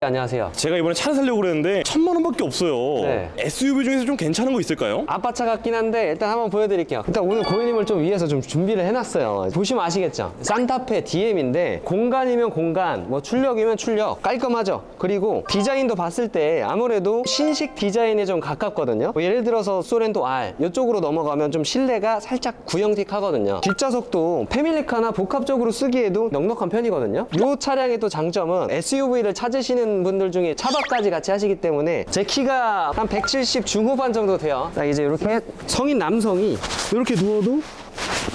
안녕하세요. 제가 이번에 차를 사려고 그랬는데 1000만 원밖에 없어요. 네. SUV 중에서 좀 괜찮은 거 있을까요? 아빠차 같긴 한데 일단 한번 보여드릴게요. 일단 오늘 고객님을 좀 위해서 좀 준비를 해놨어요. 보시면 아시겠죠? 산타페 DM인데 공간이면 공간, 뭐 출력이면 출력, 깔끔하죠? 그리고 디자인도 봤을 때 아무래도 신식 디자인에 좀 가깝거든요. 뭐 예를 들어서 소렌토 R 이쪽으로 넘어가면 좀 실내가 살짝 구형틱하거든요. 뒷좌석도 패밀리카나 복합적으로 쓰기에도 넉넉한 편이거든요. 이 차량의 또 장점은 SUV를 찾으시는 분들 중에 차박까지 같이 하시기 때문에 제 키가 한 170 중후반 정도 돼요. 자, 이제 이렇게 성인 남성이 이렇게 누워도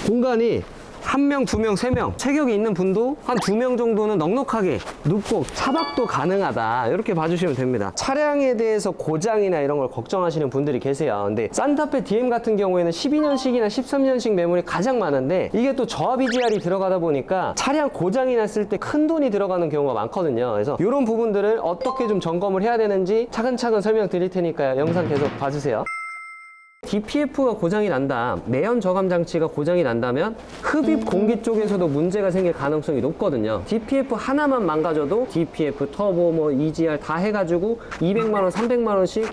공간이 1명, 2명, 3명 체격이 있는 분도 한 2명 정도는 넉넉하게 눕고 차박도 가능하다, 이렇게 봐주시면 됩니다. 차량에 대해서 고장이나 이런 걸 걱정하시는 분들이 계세요. 근데 산타페 DM 같은 경우에는 12년식이나 13년식 매물이 가장 많은데 이게 또 저압 EGR이 들어가다 보니까 차량 고장이 났을 때 큰 돈이 들어가는 경우가 많거든요. 그래서 이런 부분들을 어떻게 좀 점검을 해야 되는지 차근차근 설명드릴 테니까요. 영상 계속 봐주세요. DPF가 고장이 난다, 내연 저감 장치가 고장이 난다면 흡입 공기 쪽에서도 문제가 생길 가능성이 높거든요. DPF 하나만 망가져도 DPF, 터보, 뭐 EGR 다 해가지고 200만원, 300만원씩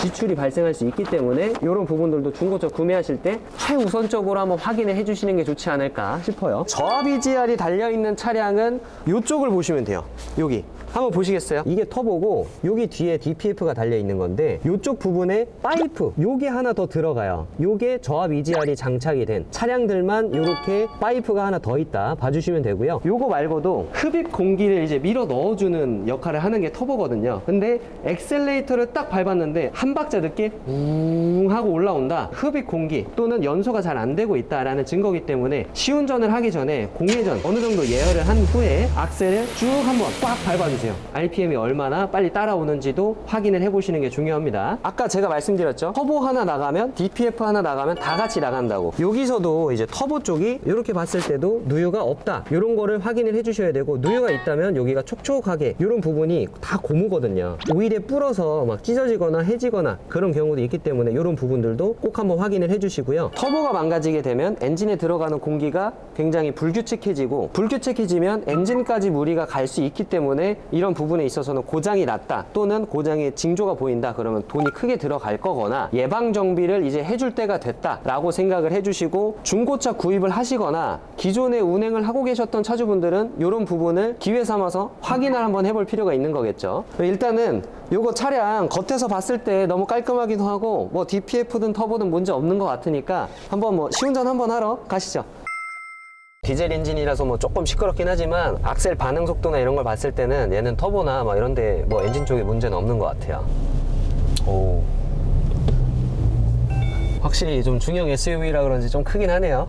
지출이 발생할 수 있기 때문에 이런 부분들도 중고차 구매하실 때 최우선적으로 한번 확인을 해주시는 게 좋지 않을까 싶어요. 저압 EGR이 달려있는 차량은 이쪽을 보시면 돼요. 여기 한번 보시겠어요? 이게 터보고 여기 뒤에 DPF가 달려있는 건데 이쪽 부분에 파이프 요게 하나 더 들어가요. 요게 저압 EGR이 장착이 된 차량들만 이렇게 파이프가 하나 더 있다 봐주시면 되고요. 요거 말고도 흡입 공기를 이제 밀어 넣어주는 역할을 하는 게 터보거든요. 근데 엑셀레이터를 딱 밟았는데 한 박자 늦게 웅 하고 올라온다, 흡입 공기 또는 연소가 잘 안 되고 있다라는 증거이기 때문에 시운전을 하기 전에 공회전 어느 정도 예열을 한 후에 악셀을 쭉 한번 꽉 밟아주세요. RPM이 얼마나 빨리 따라오는지도 확인을 해보시는 게 중요합니다. 아까 제가 말씀드렸죠? 터보 하나 나가면 DPF 하나 나가면 다 같이 나간다고. 여기서도 이제 터보 쪽이 이렇게 봤을 때도 누유가 없다, 이런 거를 확인을 해주셔야 되고, 누유가 있다면 여기가 촉촉하게 이런 부분이 다 고무거든요. 오일에 불어서 막 찢어지거나 해지거나 그런 경우도 있기 때문에 이런 부분들도 꼭 한번 확인을 해주시고요. 터보가 망가지게 되면 엔진에 들어가는 공기가 굉장히 불규칙해지고, 불규칙해지면 엔진까지 무리가 갈 수 있기 때문에 이런 부분에 있어서는 고장이 났다 또는 고장의 징조가 보인다 그러면 돈이 크게 들어갈 거거나 예방 정비를 이제 해줄 때가 됐다 라고 생각을 해주시고, 중고차 구입을 하시거나 기존에 운행을 하고 계셨던 차주분들은 이런 부분을 기회 삼아서 확인을 한번 해볼 필요가 있는 거겠죠. 일단은 요거 차량 겉에서 봤을 때 너무 깔끔하기도 하고 뭐 DPF든 터보든 문제 없는 것 같으니까 한번 뭐 시운전 한번 하러 가시죠. 디젤 엔진이라서 뭐 조금 시끄럽긴 하지만 악셀 반응 속도나 이런 걸 봤을 때는 얘는 터보나 막 이런데 뭐 엔진 쪽에 문제는 없는 것 같아요. 오, 확실히 좀 중형 SUV라 그런지 좀 크긴 하네요.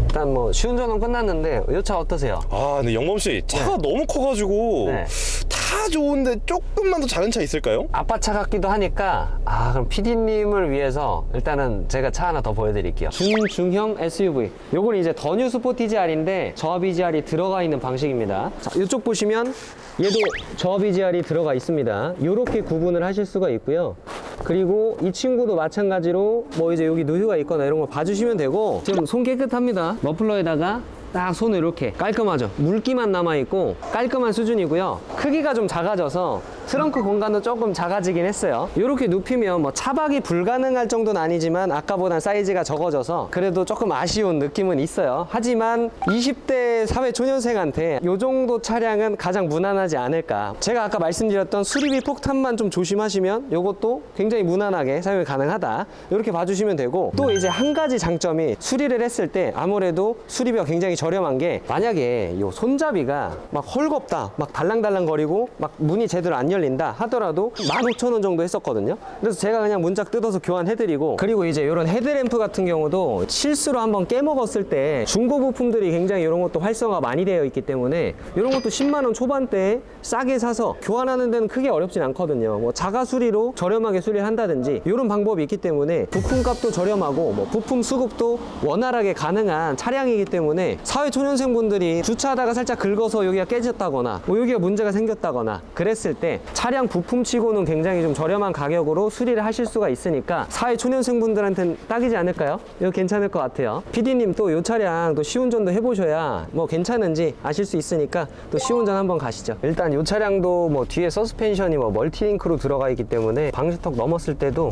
일단 뭐 시운전은 끝났는데 이 차 어떠세요? 아, 근데 영범씨 차가 너무 커가지고 네. 다 좋은데 조금만 더 작은 차 있을까요? 아빠 차 같기도 하니까 그럼 PD님을 위해서 일단은 제가 차 하나 더 보여드릴게요. 중형 SUV, 요건 이제 더 뉴 스포티지 R인데 저압 EGR이 들어가 있는 방식입니다. 자, 이쪽 보시면 얘도 저압 EGR이 들어가 있습니다. 이렇게 구분을 하실 수가 있고요. 그리고 이 친구도 마찬가지로 뭐 이제 여기 누유가 있거나 이런 거 봐주시면 되고, 지금 손 깨끗합니다. 머플러에다가 딱 손을 이렇게 깔끔하죠. 물기만 남아있고 깔끔한 수준이고요. 크기가 좀 작아져서 트렁크 공간도 조금 작아지긴 했어요. 이렇게 눕히면 뭐 차박이 불가능할 정도는 아니지만 아까보단 사이즈가 적어져서 그래도 조금 아쉬운 느낌은 있어요. 하지만 20대 사회초년생한테 이 정도 차량은 가장 무난하지 않을까. 제가 아까 말씀드렸던 수리비 폭탄만 좀 조심하시면 이것도 굉장히 무난하게 사용이 가능하다, 이렇게 봐주시면 되고, 또 이제 한 가지 장점이 수리를 했을 때 아무래도 수리비가 굉장히 저렴한 게, 만약에 이 손잡이가 막 헐겁다, 막 달랑달랑거리고 막 문이 제대로 안 열린다 하더라도 15,000원 정도 했었거든요. 그래서 제가 그냥 문짝 뜯어서 교환해드리고, 그리고 이제 이런 헤드램프 같은 경우도 실수로 한번 깨먹었을 때 중고 부품들이 굉장히 이런 것도 활성화 많이 되어 있기 때문에 이런 것도 10만원 초반대에 싸게 사서 교환하는 데는 크게 어렵진 않거든요. 뭐 자가 수리로 저렴하게 수리를 한다든지 이런 방법이 있기 때문에 부품값도 저렴하고 뭐 부품 수급도 원활하게 가능한 차량이기 때문에 사회초년생분들이 주차하다가 살짝 긁어서 여기가 깨졌다거나 뭐 여기가 문제가 생겼다거나 그랬을 때 차량 부품치고는 굉장히 좀 저렴한 가격으로 수리를 하실 수가 있으니까 사회 초년생분들한테는 딱이지 않을까요? 이거 괜찮을 것 같아요. PD님 또 이 차량 또 시운전도 해보셔야 뭐 괜찮은지 아실 수 있으니까 또 시운전 한번 가시죠. 일단 이 차량도 뭐 뒤에 서스펜션이 뭐 멀티링크로 들어가 있기 때문에 방지턱 넘었을 때도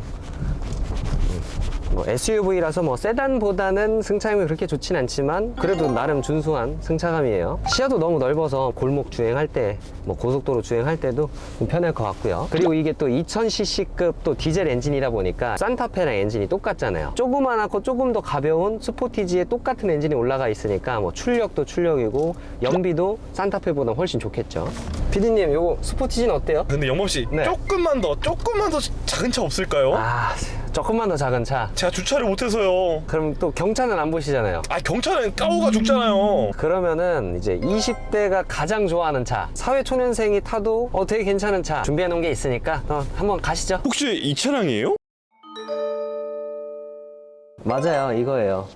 뭐 SUV라서 뭐 세단보다는 승차감이 그렇게 좋진 않지만 그래도 나름 준수한 승차감이에요. 시야도 너무 넓어서 골목 주행할 때, 뭐 고속도로 주행할 때도 좀 편할 것 같고요. 그리고 이게 또 2000cc급 또 디젤 엔진이다 보니까 산타페랑 엔진이 똑같잖아요. 조그만하고 조금 더 가벼운 스포티지에 똑같은 엔진이 올라가 있으니까 뭐 출력도 출력이고 연비도 산타페보다 훨씬 좋겠죠. PD님 요거 스포티지는 어때요? 근데 영범씨 네. 조금만 더 작은 차 없을까요? 아, 조금만 더 작은 차. 제가 주차를 못해서요. 그럼 또 경차는 안 보시잖아요. 아 경차는 까오가 죽잖아요. 그러면은 이제 20대가 가장 좋아하는 차, 사회 초년생이 타도 되게 괜찮은 차 준비해 놓은 게 있으니까 한번 가시죠. 혹시 이 차량이에요? 맞아요, 이거예요.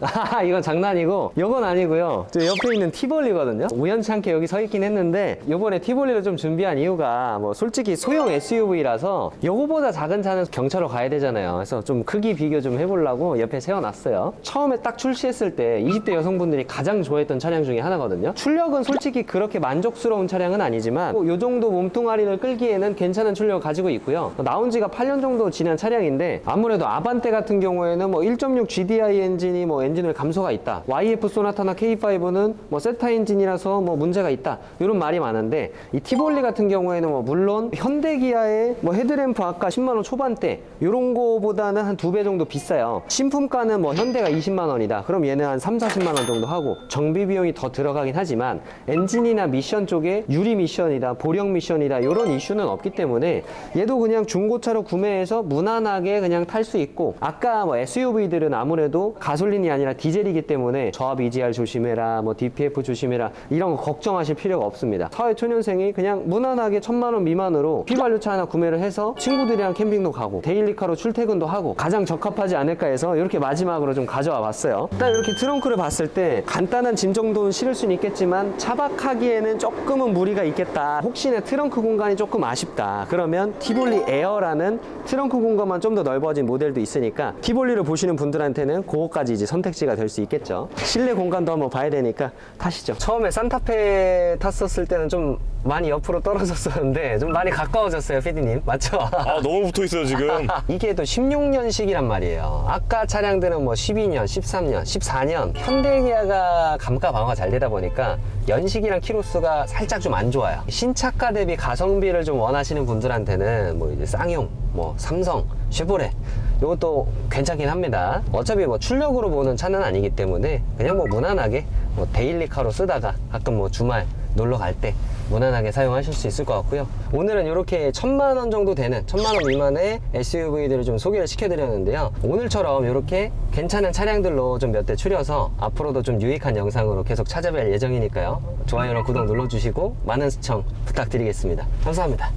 이건 장난이고 이건 아니고요. 저 옆에 있는 티볼리거든요. 우연찮게 여기 서 있긴 했는데 이번에 티볼리를 좀 준비한 이유가 뭐 솔직히 소형 SUV라서 요거보다 작은 차는 경차로 가야 되잖아요. 그래서 좀 크기 비교 좀 해보려고 옆에 세워놨어요. 처음에 딱 출시했을 때 20대 여성분들이 가장 좋아했던 차량 중에 하나거든요. 출력은 솔직히 그렇게 만족스러운 차량은 아니지만 요 정도 몸뚱아리를 끌기에는 괜찮은 출력을 가지고 있고요. 나온 지가 8년 정도 지난 차량인데 아무래도 아반떼 같은 경우에는 뭐 1.6 GDI 엔진이 뭐 엔진을 감소가 있다. YF 소나타나 K5는 뭐 세타 엔진이라서 뭐 문제가 있다. 이런 말이 많은데 이 티볼리 같은 경우에는 뭐 물론 현대 기아의 뭐 헤드램프 아까 10만 원 초반대 이런 거보다는 한 2배 정도 비싸요. 신품가는 뭐 현대가 20만 원이다. 그럼 얘는 한 3, 40만 원 정도 하고 정비 비용이 더 들어가긴 하지만 엔진이나 미션 쪽에 유리 미션이다, 보령 미션이다 이런 이슈는 없기 때문에 얘도 그냥 중고차로 구매해서 무난하게 그냥 탈 수 있고 아까 뭐 SUV들은 아무래도 가솔린이 아니라 디젤이기 때문에 저압 EGR 조심해라, 뭐 DPF 조심해라 이런 거 걱정하실 필요가 없습니다. 사회 초년생이 그냥 무난하게 1000만 원 미만으로 휘발유차 하나 구매를 해서 친구들이랑 캠핑도 가고 데일리카로 출퇴근도 하고 가장 적합하지 않을까 해서 이렇게 마지막으로 좀 가져와 봤어요. 일단 이렇게 트렁크를 봤을 때 간단한 짐 정도는 실을 수는 있겠지만 차박하기에는 조금은 무리가 있겠다. 혹시나 트렁크 공간이 조금 아쉽다. 그러면 티볼리 에어라는 트렁크 공간만 좀 더 넓어진 모델도 있으니까 티볼리를 보시는 분들한테는 그거까지 이제 선택지가 될 수 있겠죠. 실내 공간도 한번 봐야 되니까 타시죠. 처음에 산타페 탔었을 때는 좀 많이 옆으로 떨어졌었는데 좀 많이 가까워졌어요, 피디님. 맞죠? 아 너무 붙어있어요 지금. 이게 또 16년식이란 말이에요. 아까 차량들은 뭐 12년, 13년, 14년 현대기아가 감가 방어가 잘 되다 보니까 연식이랑 키로수가 살짝 좀 안 좋아요. 신차가 대비 가성비를 좀 원하시는 분들한테는 뭐 이제 쌍용, 뭐 삼성, 쉐보레 이것도 괜찮긴 합니다. 어차피 뭐 출력으로 보는 차는 아니기 때문에 그냥 뭐 무난하게 뭐 데일리카로 쓰다가 가끔 뭐 주말 놀러 갈 때 무난하게 사용하실 수 있을 것 같고요. 오늘은 이렇게 1000만 원 정도 되는 1000만 원 미만의 SUV들을 좀 소개를 시켜드렸는데요. 오늘처럼 이렇게 괜찮은 차량들로 좀 몇 대 추려서 앞으로도 좀 유익한 영상으로 계속 찾아뵐 예정이니까요. 좋아요랑 구독 눌러주시고 많은 시청 부탁드리겠습니다. 감사합니다.